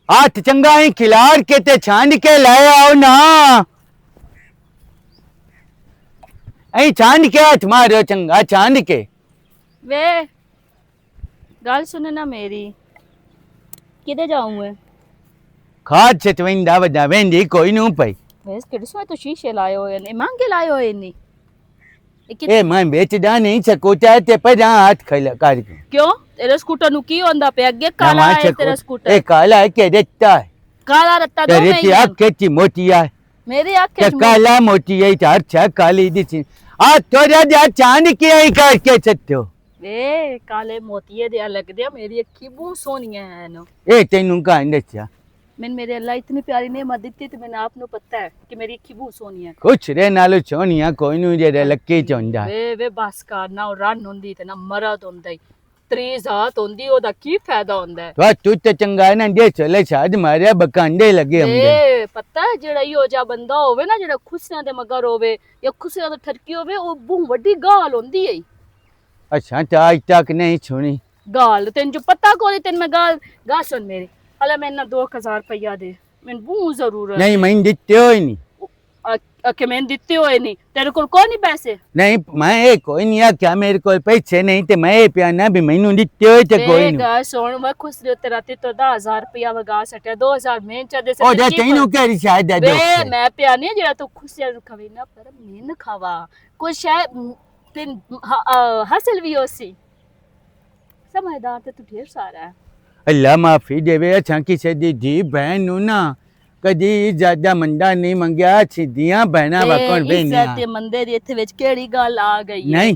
हाथ चंगा ही खिलाड़ के ते छांड के लाए आओ ना ऐ छांड के हाथ मारो चंगा छांड के वे गल सुने ना मेरी किधे जाऊं मैं खाद से तविंदा वदा वेंदी कोई नू पई वेस किडसो तो शीशे लाए होए ने मांगे लाए होए ने ए मैं बेचदा नहीं सकूता ते पर हाथ खैला कर क्यों तेरे स्कूटर नु की होंदा पे अगे काला है तेरा स्कूटर ए काला है के देता है काला रत्ता दो तेरे मैं की आंख के मोटी है मेरी आंख के काला मोटी है तो अच्छा काली दिसी आ तोरा जा चांद के ही करके सत्यो वे काले मोतिये दे लग दे मेरी अखी बहुत सोनिया है नो ए तेनू कान दस्या मैंने मेरे अल्लाह इतनी प्यारी नेमत दी तो मैंने आपको पता है कि मेरी अखी बहुत सोनी है कुछ रे नालो सोनिया कोई नू जे लक्की चोंदा वे बस कर ना रन होंदी ते ना मरद होंदा ही त्री जात होंदी ओदा की फायदा होंदा है तो तू तो चंगा ना दे चले शाद मारे बकांडे लगे हमदे ए पता है जेड़ा यो जा बंदा होवे ना जेड़ा खुशियां दे मगर होवे या खुशियां दा ठरकी होवे ओ बहुत बड़ी गाल होंदी है अच्छा तो आज तक नहीं सुनी गाल तेन जो पता कोनी तेन मैं गाल सुन मेरी हला मैं ना 2000 रुपया दे मैं बहुत जरूरत नहीं मैं दिते हो नहीं के मैं दिते होए नहीं तेरे को कोई नहीं पैसे नहीं मैं कोई नहीं आ क्या मेरे को पैसे नहीं ते मैं पियाना भी मैनू दिते हो ते कोई नहीं गा सोन मैं खुश रहो तेरा तो 10000 रुपया वगा सटे 2000 मैं चादे से ओ जा तैनू क्या शायद दे वे मैं पियानी जेड़ा तू खुशियां खवे ना पर मैं न खावा कुछ शायद तिन हासिल भी होसी समझदार ते तू ढेर सारा है अल्लाह माफी देवे अच्छा किसी दी धी बहन नू ना कदी ज्यादा मंदा नहीं मंगया सीधियां बहना वकोन बेनिया इज्जत मंदे दी इथे विच केड़ी गल आ गई है नहीं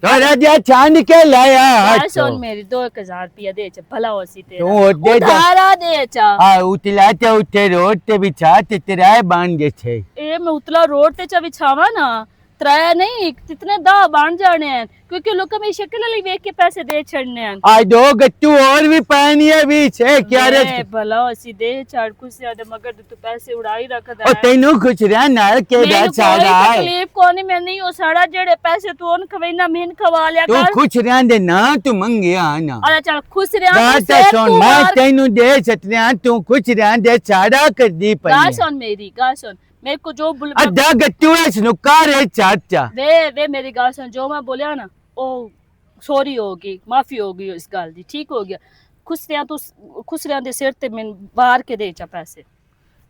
तो राजा चांद के लाया यार हाथ सुन मेरी 2000 रुपया दे च भला होसी तेरा तू दे जा उधारा दे चा आ उतला ते उठे रोड ते बिछा ते तेरा बांध दे छे ए मैं उतला रोड ते चा बिछावा ना त्राया नहीं कितने दा बांध जाने हैं क्योंकि लोग में शक्ल वाली देख के पैसे दे छड़ने हैं आ दो गट्टू और भी पानी है बीच है क्या रे भला ऐसी दे चार कुछ ज्यादा मगर तू पैसे उड़ाई रखदा ओ है तेनू कुछ रहा नाल के दा सारा है तकलीफ कोनी मैं नहीं ओ साड़ा जेड़े पैसे तू उन खवेना मेन खवा लिया तू कर खुश रह दे ना तू मंगिया ना अरे चल खुश रह बात सुन मैं तेनू दे सकते तू खुश रह दे सारा कर दी गा पई सुन मेरी गा सुन मेरे को जो बुल अद्धा गट्टू है स्नुकार है चाचा वे मेरी गा सुन जो मैं बोलिया ना ओ सॉरी होगी माफी होगी इस गल दी ठीक हो गया खुश रह दे सिर ते मैं बाहर के दे चा पैसे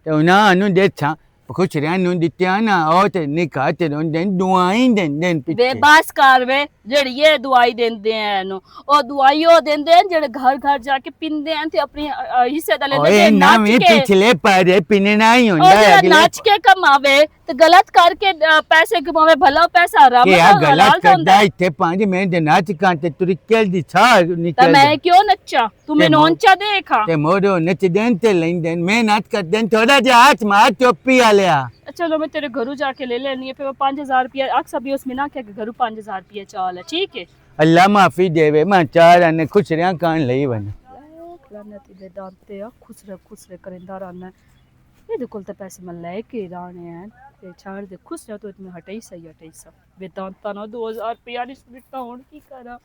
तो ना अनु दे छा खुश रह नु दित्या ना ओ ते निकाह ते den दुआई den वे पीछे बस कर वे जेड़ी ये दवाई देंदे हैं नो ओ दवाई ओ देंदे हैं जेड़े घर घर जाके पिंदे हैं ते अपनी हिस्से दा लेंदे ओए हैं ना नाच मैं के पिछले पारे पीने ना ही और होंदा जेड़ा अगले नाच के कमावे ते गलत करके पैसे कमावे भला पैसा हराम के है आ हलाल गलत तो होंदा करदा है। इथे 5 मिनट दे नाच कांटे तुरी केल दी छा ते निकल मैं क्यों नच्चा तू मैं ते मो- नोंचा देखा ते मोरो नच देन ते लेन देन मैं नाच कर देन थोड़ा जा हाथ मार टोपी आलिया चलो मैं तेरे घरू जाके ले लेनी है फिर 5000 रुपया अक्सर भी उसमें ना क्या कि घरू 5000 रुपया चाल है ठीक है अल्लाह माफी देवे मैं चार आने खुश रह कान लई वन लानत दे दांते आ खुश रह करेंदा रहना ये कोल ते पैसे मैं लेके राने हैं ते छाड़ दे खुश रह तो इतने हटई सा वेदांता ना 2000 रुपया नहीं सुनता हुन की करा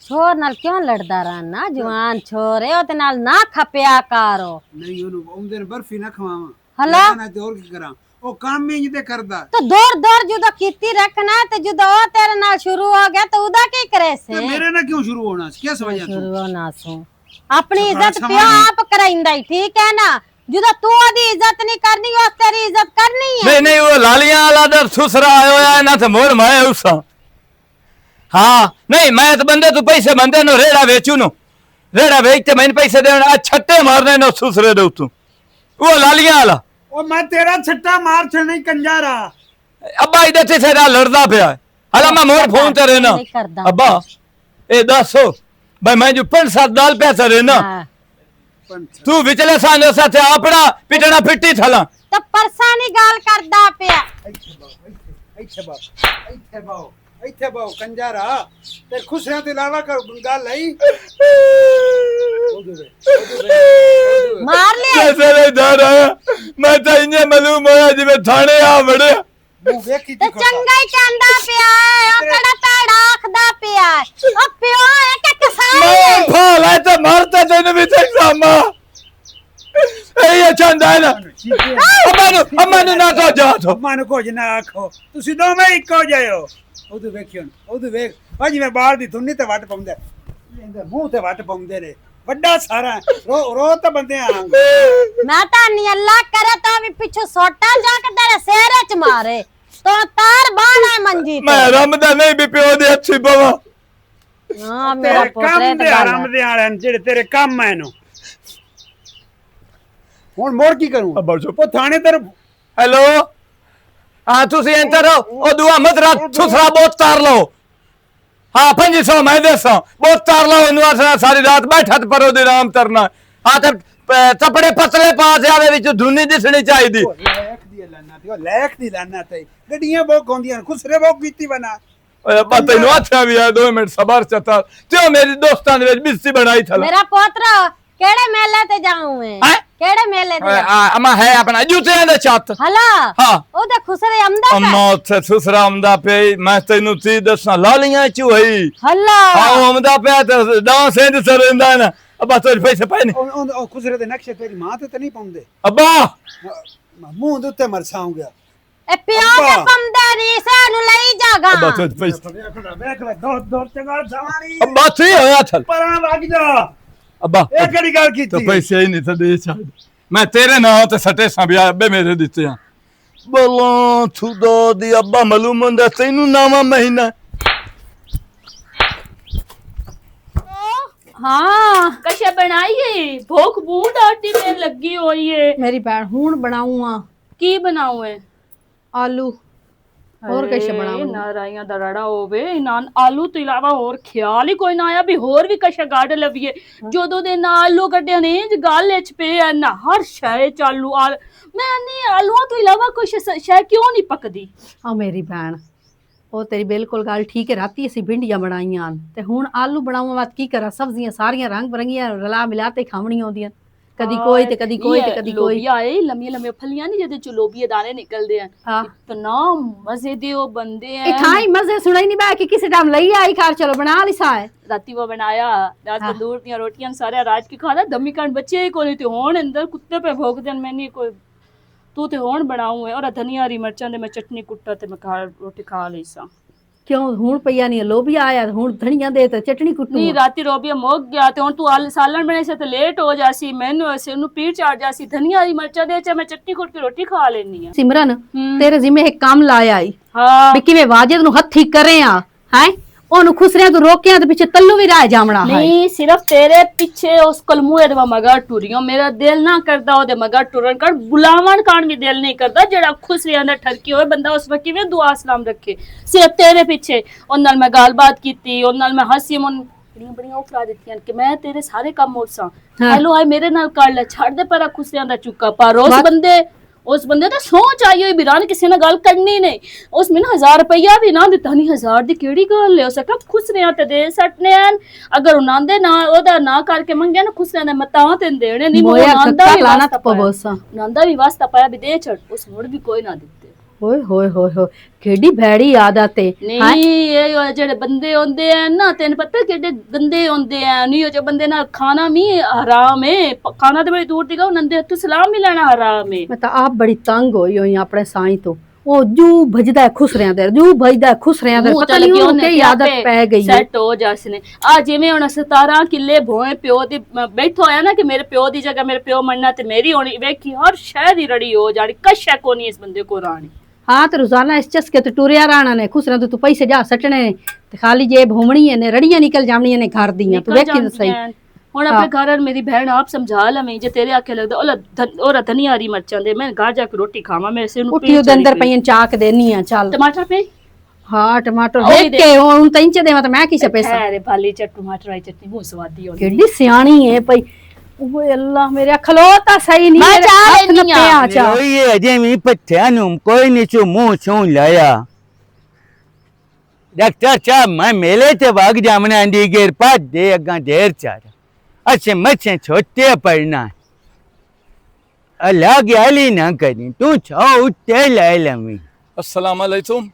छोर नाल क्यों लड़दा रहना जवान छोर है ओते नाल ना खपिया करो नहीं ओनु ओंदे ने बर्फी ना खवावा हला ना ते और की करा ओ काम ही जिते करदा तो दूर दूर जुदा कीती रखना ते जुदा ओ तेरे नाल शुरू हो गया तो उदा की करे से ते मेरे ना क्यों शुरू होना क्या समझा तू शुरू हो ना सो अपनी इज्जत प्यो आप कराइंदा ही ठीक है ना ਜਦੋਂ ਤੂੰ ਉਹਦੀ ਇੱਜ਼ਤ ਨਹੀਂ ਕਰਨੀ ਉਹ ਤੇਰੀ ਇੱਜ਼ਤ ਕਰਨੀ ਹੈ। नहीं नहीं वो लालियां वाला दर सुसरा आयो है ना तो मोर मैं उसा हाँ नहीं मैं तो बंदे तू पैसे बंदे नो रेड़ा बेचू नो रेड़ा बेचते मैंने पैसे देना छट्टे मारने नो सुसरे दो तू वो लालियां वाला ਉਹ ਮੈਂ ਤੇਰਾ ਛੱਟਾ ਮਾਰ ਛੱਡਣੀ ਕੰਜਾਰਾ। अब्बा इधर से सेरा लड़दा पिया है हला मैं मोर फोन ते रहना नहीं करदा। अब्बा ए दसो भाई मैं जो 5-7 दाल पैसा रहना ਹਾਂ। तू विचले साने साथे आपड़ा पिटना पिट्टी थला ਤਾਂ ਪਰਸਾ ਨਹੀਂ ਗੱਲ ਕਰਦਾ ਪਿਆ। ਇੱਥੇ ਬਾਓ ਕੰਜਾਰਾ ਤੇ ਖੁਸ਼ੀਆਂ ਤੇ ਲਾਵਾ ਕਰ ਗੱਲ ਲਈ ਮਾਰ ਲਿਆ कैसे रे जा रहा मैं तो इन्हें मालूम होया जिਵੇਂ थाने आ बड़े ਮੂੰਹ ਵੇਖੀ ਤੇ ਚੰਗਾ ਹੀ ਕਹਿੰਦਾ ਪਿਆ ਹੈ, ਉਹ ਕਿਹੜਾ ਭੈੜਾ ਆਖਦਾ ਪਿਆ ਹੈ। ਉਹ ਪਿਓ ਹੈ ਕਿ ਕਸਾਈ मैं ਹੈ? फाल है तो मारता तेने भी तक सामा ए ये चंदा है ना अम्मा नु ना तो जा तो ਅੰਮਾ ਨੂੰ ਕੁਝ ਨਾ ਆਖੋ ਤੁਸੀਂ ਦੋਵੇਂ ਇੱਕੋ ਜਿਹੇ ਹੋ। ਉਹਦੇ ਵੇਖਿਓ ਉਹਦੇ ਵੇਖ ਭਾਜੀ ਮੈਂ ਬਾਹਰ ਦੀ ਧੁੰਨੀ ਤੇ ਵੱਟ ਪਾਉਂਦਾ ਇਹਦੇ ਮੂੰਹ ਤੇ ਵੱਟ ਪਾਉਂਦੇ ਨੇ ਵੱਡਾ ਸਾਰਾ ਰੋ ਤਾਂ ਬੰਦੇ ਆਂਗ ਮੈਂ ਤਾਂ ਨਹੀਂ ਅੱਲਾ ਕਰੇ ਤਾਂ ਵੀ ਪਿੱਛੋਂ ਸੋਟਾ ਜਾ ਕੇ ਤੇਰੇ ਸਿਰ 'ਚ ਮਾਰੇ ਤੋ ਤਾਰ ਬਾਣਾ ਮੰਜੀ मैं ਤੇ। रमदा नहीं भी प्यो दे अच्छी बवा ਹਾਂ ਮੇਰਾ ਤੇਰੇ ਪੁੱਤਰ ਕੰਮ ਤੇ ਦੇ ਗੱਲ ਆਰਾਮ ਦੇ ਵਾਲੇ ਨੇ ਜਿਹੜੇ ਤੇਰੇ ਕੰਮ ਐ ਨੂੰ ਹੁਣ ਮੋੜ ਕੀ ਕਰੂੰ ਅੱਬਾ ਚੁੱਪ। ਉਹ ਥਾਣੇ ਤੇ हेलो हाँ तुसी एंटर हो ओ दुआ मत रात सुसरा बहुत तार लो हाँ 500 मैं देसा बहुत तार लो इनु आसना सारी रात बैठा ते परो दी आराम करना हाँ ते कपड़े पतले पा जावे विच धुनी दिसनी चाहिदी ਲੈਖ ਦੀ ਲਾਨਾ ਤੇ ਗੱਡੀਆਂ ਬਹੁਤ ਆਉਂਦੀਆਂ ਨੇ ਖੁਸਰੇ ਬਹੁਤ ਕੀਤੀ ਬਣਾ ओए अब्बा तैनू आख्या भी है 2 मिनट सबर चता ते मेरी दोस्तां दे विच बिस्ती बनाई थला ਮੇਰਾ ਪੁੱਤਰ ਕਿਹੜੇ ਮੇਲੇ ਤੇ ਜਾऊं ਮੈਂ ਹੈਂ? ਕਿਹੜੇ ਮੇਲੇ ਤੇ अम्मा है अपना जूते दे छत ਹਲਾ हाँ ਉਹਦੇ ਖੁਸਰੇ ਆਮਦਾ अम्मा उत्थे सुसरा आमदा पे मैं तैनू ती दसना लालियां चूही ਹਲਾ हाँ आमदा पे ते डांस इंद सरंदा ना अब्बा तेरे पैसे पाए ने ਉਹ ਖੁਸਰੇ ਦੇ ਨਕਸ਼ੇ ਤੇਰੀ ਮਾਂ ਤੇ ਨਹੀਂ ਪਾਉਂਦੇ अब्बा ਮੂੰਹ ਦੇ ਉੱਤੇ ਮਰਸਾਉਂਗਾ ਇਹ ਪਿਓ ਦੇ ਪੰਦੇ ਨਹੀਂ ਸਾਨੂੰ ਲਈ ਜਾਗਾ अब्बा तेरे पैसे ਵੇਖ ਲੈ ਦੋ ਚੰਗਾ ਸਵਾਰੀ अब्बा थी होया थल ਪਰਾਂ ਵਗ ਜਾ अब्बा ਇਹ ਕਿਹੜੀ ਗੱਲ तो ਕੀਤੀ पैसे ही नहीं था दे छाड़ मैं तेरे नाम ते सटे संबिया अब्बे मेरे दिते हैं बोलो खुदा दी अब्बा मालूम हुंदा तैनू नावा महीना हाँ कशा बनाइए भूख बूंद आटी में लगी हुई है ਮੇਰੀ ਭੈਣ ਹੁਣ ਬਣਾਉਂਗਾ की बनाऊं है ਆਲੂ ਹੋਰ ਕਿਛ ਬਣਾਵਾਂ ਨਾਰਾਇਆਂ ਦਾ ਰੜਾ ਹੋਵੇ ਨਾਨ ਆਲੂ ਤੋਂ ਇਲਾਵਾ ਹੋਰ ਖਿਆਲ ਹੀ ਕੋਈ ਨਾ ਆਇਆ ਵੀ ਹੋਰ ਵੀ ਕਸ਼ਾ ਗਾੜ ਲਵੀਏ ਜਦੋਂ ਦੇ ਨਾਲ ਆਲੂ ਕੱਢਿਆ ਨੇ ਇੰਜ ਗੱਲ ਵਿੱਚ ਪਏ ਆ ਨਾ ਹਰ ਸ਼ੈ ਚਾਲੂ ਆਲ ਮੈਂ ਨਹੀਂ ਆਲੂਆਂ ਤੋਂ ਇਲਾਵਾ ਕੋਈ ਸ਼ੈ ਕਿਉਂ ਨਹੀਂ ਪੱਕਦੀ ਆ ਮੇਰੀ ਭੈਣ ਉਹ ਤੇਰੀ ਬਿਲਕੁਲ ਗੱਲ ਠੀਕ ਹੈ ਰਾਤੀ ਅਸੀਂ ਭਿੰਡੀਆਂ ਬਣਾਈਆਂ ਤੇ ਹੁਣ ਆਲੂ ਬਣਾਉਣ ਵਾਸਤੇ ਕੀ ਕਰਾਂ ਸਬਜ਼ੀਆਂ ਸਾਰੀਆਂ ਰੰਗ ਬਰੰਗੀਆਂ ਰਲਾ ਮਿਲਾ ਤੇ ਖਾਵਣੀਆਂ ਆਉਂਦੀਆਂ ਕਦੀ ਕੋਈ ਤੇ ਕਦੀ ਕੋਈ ਤੇ ਕਦੀ ਕੋਈ ਲੋਬੀਆ ਆਏ ਲੰਮੀਆਂ ਲੰਮੀਆਂ ਫਲੀਆਂ ਨਹੀਂ ਜਿਹਦੇ ਚ ਲੋਬੀਆ ਦਾਣੇ ਨਿਕਲਦੇ ਆ ਹਾਂ ਇਤਨਾ ਮਜ਼ੇ ਦੇ ਉਹ ਬੰਦੇ ਆ ਇਹ ਖਾਈ ਮਜ਼ੇ ਸੁਣਾਈ ਨਹੀਂ ਬੈ ਕਿ ਕਿਸੇ ਟਾਈਮ ਲਈ ਆਈ ਘਰ ਚਲੋ ਬਣਾ ਲਿਸਾ ਹੈ ਰਾਤੀ वो बनाया रात तंदूर ਦੀਆਂ ਰੋਟੀਆਂ ਸਾਰੇ ਰਾਜ ਕੀ ਖਾਦਾ ਦਮੀ ਕਾਂਡ ਬੱਚੇ ਕੋਈ ਤੇ ਹੁਣ ਅੰਦਰ ਕੁੱਤੇ ਪੇ ਭੋਗਦੇ ਨੇ ਮੈਨੇ ਕੋਈ ਤੂੰ ਤੇ ਹੁਣ ਬਣਾਉਂ ਹੈ ਔਰ ਧਨੀਆ ਹਰੀ ਮਿਰਚਾਂ ਦੇ ਮੈਂ ਚਟਨੀ ਕੁੱਟਾ ਤੇ ਮੈਂ ਖਾ ਰੋਟੀ ਖਾ ਲਈ ਸਾਂ ਕਿਉਂ ਹੁਣ ਪਈਆ ਨਹੀਂ ਲੋਬੀਆ ਆਇਆ ਹੁਣ ਧਨੀਆ ਦੇ ਤੇ ਚਟਣੀ ਕੁੱਟੂ ਨਹੀਂ ਰਾਤੀ ਰੋਬੀਆ ਮੁੱਕ ਗਿਆ ਤੇ ਹੁਣ ਤੂੰ ਸਾਲਣ ਬਣੇ ਸੇ ਤੇ ਲੇਟ ਹੋ ਜਾਸੀ ਮੈਨੂੰ ਅਸੀਂ ਉਹਨੂੰ ਪੀੜ ਚੜ ਜਾਸੀ ਧਨੀਆ ਹਰੀ ਮਿਰਚਾਂ ਦੇ ਚ ਮੈਂ ਚਟਨੀ ਕੁੱਟ ਕੇ ਰੋਟੀ ਖਾ ਲੈਣੀ ਆ ਸਿਮਰਨ ਤੇਰੇ ਜ਼ਿੰਮੇ ਇੱਕ ਕੰਮ ਲਾਇਆ ਈ ਹਾਂ ਵੀ ਕਿਵੇਂ ਵਾਜਦ ਨੂੰ ਹੱਥੀ ਕਰੇ ਆ ਹੈ ਉਹਨੂੰ ਖੁਸਰਿਆਂ ਤੋਂ ਰੋਕਿਆ ਤੇ ਪਿੱਛੇ ਤੱਲੂ ਵੀ ਰਾਹ ਜਾਮਣਾ ਹੈ नहीं सिर्फ तेरे पीछे उस कलमुए दे मगर टुरियो मेरा दिल ना करदा ओदे मगर टुरन कर बुलावन कान भी दिल नहीं करदा जेड़ा खुश रियांदा ठरकी होए बंदा उस वक्त किवें दुआ सलाम रखे सिर्फ तेरे पीछे ओन नाल मैं गलबात कीती ओन नाल मैं हंसी मन बड़ियां बड़ियां उफरा दित्तियां कि मैं तेरे सारे काम मोड़सा हेलो आए मेरे नाल कर ले छड़ दे पर खुश रियांदा चुका पर उस बंदे तो सोच आई हुई बिरान किसी ने गल करनी नहीं उस मैंने 1000 रुपया भी ना दिता नहीं 1000 दी केड़ी गल है उसे कब खुश रिया ते दे सटने अगर उनांदे ना ओदा ना करके मंगे ना खुश रिया मता ते देने नहीं मोया उनांदा खत्ता भी लाना वास्ता पवोसा उनांदा भी वास्ता पाया भी दे छड़ उस मुड़ भी कोई ना दिते होए होए होए होए केडी भैड़ी आदत है नहीं ये जेड़े बंदे होंदे हैं ना तेन पता केडे गंदे होंदे हैं नहीं जो बंदे ना खाना भी हराम है खाना तो बड़ी दूर दी गल नंदे हत्थों सलाम भी लेना हराम है मैं तो आप बड़ी तंग होई होई अपने साईं तो ਉਹ ਜੂ ਭਜਦਾ ਖੁਸ਼ ਰਿਆਂ ਦੇ ਜੂ ਭਜਦਾ ਖੁਸ਼ ਰਿਆਂ ਦੇ ਮੂੰਹ ਪਤਾ ਚੱਲ ਨਹੀਂ ਗਿਆ ਉਹਨੂੰ ਕੀ ਆਦਤ ਪੈ ਗਈ ਹੈ ਸੈੱਟ ਹੋ ਜਾਸਨੇ ਆ ਜਿਵੇਂ ਹੁਣ 17 ਕਿੱਲੇ ਭੋਏ ਪਿਓ ਦੀ ਬੈਠੋ ਹੋਇਆ ਨਾ ਕਿ ਮੇਰੇ ਪਿਓ ਦੀ ਜਗ੍ਹਾ ਮੇਰੇ ਪਿਓ ਮੰਨਣਾ ਤੇ ਮੇਰੀ ਹੋਣੀ ਵੇਖੀ ਹਰ ਸ਼ਹਿਰ ਦੀ ਰੜੀ ਹੋ ਜਾਣੀ ਕਸ਼ਾ ਕੋਨੀ ਇਸ ਬੰਦੇ ਕੋ ਰਾਣੀ हाँ तो रोजाना इस चस्के तो टुरिया रहना ने खुश रह तू पैसे जा सटने ने ते खाली जेब घूमनी है ने रड़ियां निकल जावनी ने घर दियां तू वेखी तो सही ਹੁਣ ਆਪਣੇ ਘਰ ਮੇਰੀ ਭੈਣ ਆਪ ਸਮਝਾ ਲਵੇਂ ਜੇ ਤੇਰੇ ਆਖੇ ਲੱਗਦਾ ਉਹ ਧਨੀਆ ਹਰੀ ਮਿਰਚਾਂ ਦੇ ਮੈਂ ਘਰ ਜਾ ਕੇ ਰੋਟੀ ਖਾਵਾਂ ਮੈਂ ਇਸੇ ਨੂੰ उठी उदे अंदर पईन चाक देनी है चल टमाटर पे हाँ टमाटर देख के हुन तैं च देवा तो मैं किसे पैसा अरे भाली चट टमाटर वाली चटनी बहुत स्वादी होती केडी सियाणी है पई ओए अल्लाह मेरे खलोता सही नहीं मैं मेरे चाह हाथ न लेनी पे आ। आ चा ये अजय मी पत्थ्या नु कोई नहीं चो मुंह छू लाया डॉक्टर साहब मैं मेले ते भाग जामना दी गेर पास दे अगा देर चार अच्छे मच्छे छोटे पड़ना अल्लाह गाली ना करी तू छो उठे ले लमी अस्सलाम वालेकुम।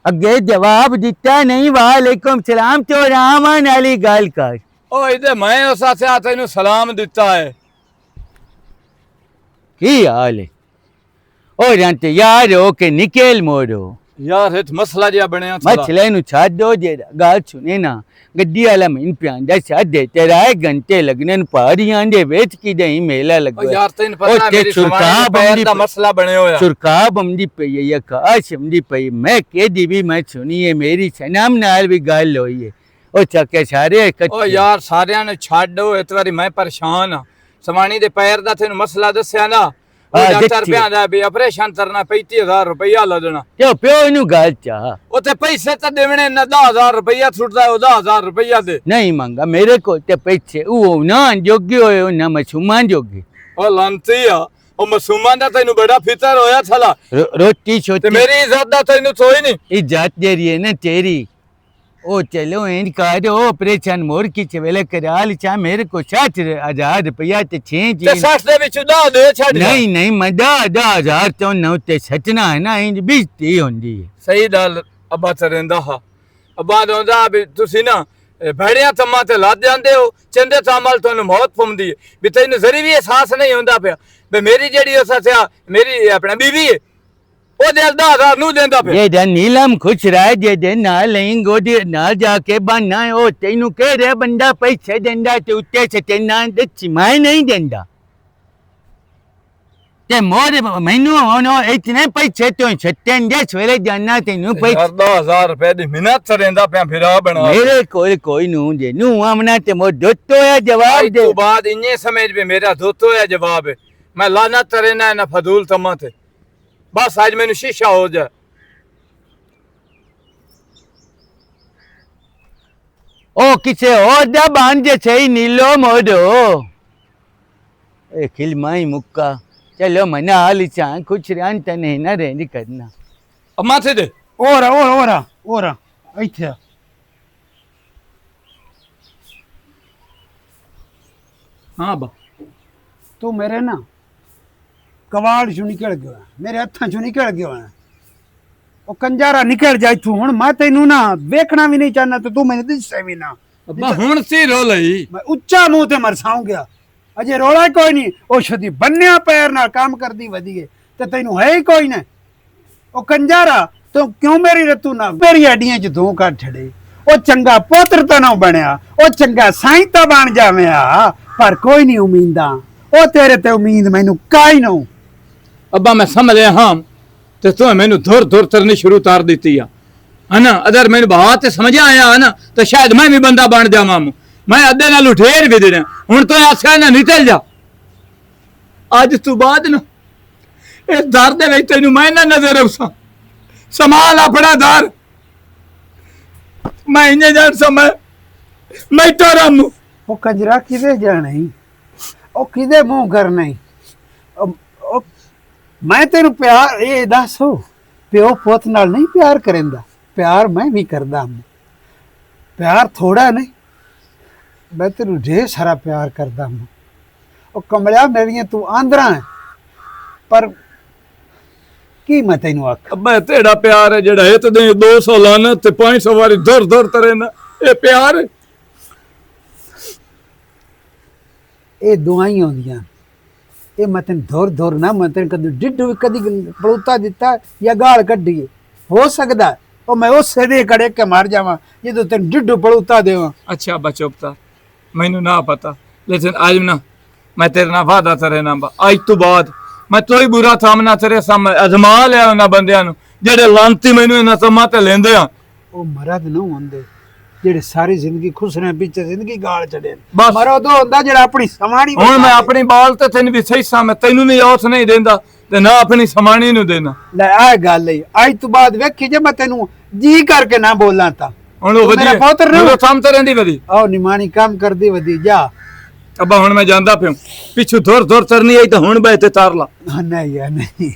अगे जवाब दिता नहीं वालेकुम सलाम तो रामान अली गाल कर ओ इधर मैं उस आसे तेन सलाम दिता है। की हाल है ओ जानते यार हो के निकेल मोड़ो यार एक मसला जिहा बनया मसले नु छाड़ दो जे गाल सुने ना गड्डी वाला मैन प्यांदा छाड़ दे तेरा 1 घंटे लगने न पहाड़ियां दे वेच की दे मेला लगो यार तैन पता मेरी सुरका बंदी दा मसला बने होया सुरका बंदी पई है या काश बंदी पई मैं के दी भी मैं सुनी है मेरी सनाम नाल भी गाल होई है ओ चके सारे ओ यार सारियां ने छाड़ दो इस बारी मैं परेशान हां सवानी दे पैर दा तेन मसला दस्या ना डॉक्टर प्यांदा भी ऑपरेशन करना 35000 रुपया लगना क्यों प्यो नु गाल चा ओते पैसे तो देवने न 10000 रुपया छुटदा 10000 रुपया दे नहीं मांगा मेरे को ते पैसे वो ना जोगी होए ना मसूमान जोगी ओ लांतिया ओ मसूमान दा तैनू बड़ा फितर होया छला रोटी छोटी ते मेरी इज्जत दा तैनू सोई नहीं इज्जत दे रही है ना तेरी ओ चलो इन कर ऑपरेशन मोर की चवेले कराल चा मेरे को 60,000 रुपया ते 6 ते 60 दे विच 10 दे छड़ नहीं नहीं मैं 10,000 तो नौ ते सचना है ना इंज बेइज्जती होंदी है सही दल अब्बा चरेंदा हा अब्बा दोंदा भी तुसी ना भेड़िया तम्मा ते ला जांदे हो चंदे तामल तोनु मौत पुंदी है भी तैनू जरी भी एहसास नहीं होंदा पे बे मेरी जेड़ी ससया मेरी अपना बीवी है ओ दे 10,000 नु देंदा पे ये दे नीलम खुश रह जे दे ना लें गोदी ना जाके बना ओ तैनू कह रे बंदा पैसे देंदा ते उत्ते से तेना दच्ची मैं नहीं देंदा ते मोर मैनू होनो इतने पैसे तो छत्तें दे सवेरे जाना तैनू पैसे 10,000 रुपए दी मिन्नत चरेंदा पे फिरा बना मेरे कोई नू दे नू आमना ते मोर दोतो या जवाब दे तो बाद इन्ने समझ पे मेरा दोतो या जवाब है मैं लाना तरेना ना फजूल तम्मा ते बस आज मैंने शीशा हो जाए ओ किसे और दा बांध जे सही नीलो मोड़ो ए खिलमाई मुक्का चलो मना हाल चा कुछ रान तने ना रेंदी करना अम्मा थे दे ओरा इथे हाँ बा तू मेरे ना कवाड़ चो निकल गया मेरे हथा चो निकल गया वो कंजारा निकल जाए तू हुन मैं तेनू ना देखना भी नहीं चाहना तो तू मैंने दिसे भी ना अब्बा हुन सी रो लई मैं उच्चा मुंह ते मरसाऊं गया अजे रोला कोई नहीं ओ छदी बन्या पैर ना काम करदी वधिए ते तैनू है ही कोई ना ओ कंजारा तो क्यों मेरी रतू ना मेरी हड्डियां च धो काट छड़े ओ चंगा पुत्र तो ना बनया ओ चंगा साईं तो बन जावेआ पर कोई नहीं उम्मीदा ओ तेरे ते उम्मीद मैनू काई ना अब्बा मैं समझ लिया हाँ तो तू मैनू धुर धुर तरनी शुरू कर दी है ना अगर मैंने बात समझ आया है ना तो शायद मैं भी बंदा बन जावा मैं अद्धे नाल उठेर भी देना हूं तो आशा ना निकल जा अज तू बाद ना इस दर दे विच तैनू मैं ना नजर रखसा संभाल अपना दर मैं इन्हें जान समय मैं तो रामू ओ कंजरा किदे जाना ही ओ किदे मुंह करना ही मैं तेन प्यार ये दस हो प्यो पुत नाल नहीं प्यार करेंदा प्यार मैं भी करदा हूं प्यार थोड़ा नहीं मैं तेन ढेर सारा प्यार करदा हूं ओ कमलिया मेरियां तू आंदरा है पर की मैं तेनू आख मैं तेरा प्यार है जेड़ा इत दे 200 लाना ते 500 वारी धुर धुर तरे ना ये प्यार है ये दुआई होंदियां ਇਹ ਮੈਂ ਤੈਨੂੰ ਧੋਰ ਨਾ ਮੈਂ ਤੈਨੂੰ ਕਦੀ ਡਿੱਡੂ ਕਦੀ ਪੜੂਤਾ ਦਿੱਤਾ ਜਾਂ ਗਾਲ ਕੱਢੀ ਹੋ ਸਕਦਾ ਉਹ ਮੈਂ ਉਸੇ ਦੇ ਕੜੇ ਕੇ ਮਾਰ ਜਾਵਾਂ ਜਦੋਂ ਤੈਨੂੰ ਡਿੱਡੂ ਪੜੂਤਾ ਦੇਵਾਂ। अच्छा बचोपता मैनू ना पता लेकिन आज ना मैं तेरे ना वादा करे ना आज तो बाद मैं कोई बुरा काम ना तेरे सामने अजमा लिया उन्हां बंदियां नू जेड़े लांती मैनू इन्हां समां ते लेंदे आ। ਉਹ ਮਰਦ ਨੂੰ ਹੁੰਦੇ ਜਿਹੜੇ ਸਾਰੀ ਜ਼ਿੰਦਗੀ ਖੁਸ਼ ਰਹੇ ਪਿੱਛੇ ਜ਼ਿੰਦਗੀ ਗਾਲ ਚੜੇ ਬਸ। ਮਰਦ ਉਹ ਹੁੰਦਾ ਜਿਹੜਾ ਆਪਣੀ ਸਮਾਣੀ ਹੁਣ ਮੈਂ ਆਪਣੀ ਬਾਲ ਤੇ ਤੈਨੂੰ ਵੀ ਸਹੀ ਸਾਂ ਮੈਂ ਤੈਨੂੰ ਵੀ ਔਸ ਨਹੀਂ ਦਿੰਦਾ ਤੇ ਨਾ ਆਪਣੀ ਸਮਾਣੀ ਨੂੰ ਦੇਣਾ। ਲੈ ਆ ਗੱਲ ਹੈ ਅੱਜ ਤੋਂ ਬਾਅਦ ਵੇਖੀ ਜੇ ਮੈਂ ਤੈਨੂੰ ਜੀ ਕਰਕੇ ਨਾ ਬੋਲਾਂ ਤਾਂ ਹੁਣ ਉਹ ਤੂੰ ਮੇਰਾ ਵਧੀਆ ਪੁੱਤਰ ਨਾ ਮੇਰਾ ਕੰਮ ਤੇ ਰਹਿੰਦੀ ਵਧੀ ਆਹ ਨਿਮਾਣੀ ਕੰਮ ਕਰਦੀ ਵਧੀ ਜਾ। ਅੱਬਾ ਹੁਣ ਮੈਂ ਜਾਂਦਾ ਪਿਆ ਪਿੱਛੋਂ ਧੁਰ ਧੁਰ ਤਰਨੀ ਆਈ ਤਾਂ ਹੁਣ ਬੈ ਤੇ ਤਾਰ ਲਾ। ਨਹੀਂ ਯਾਰ ਨਹੀਂ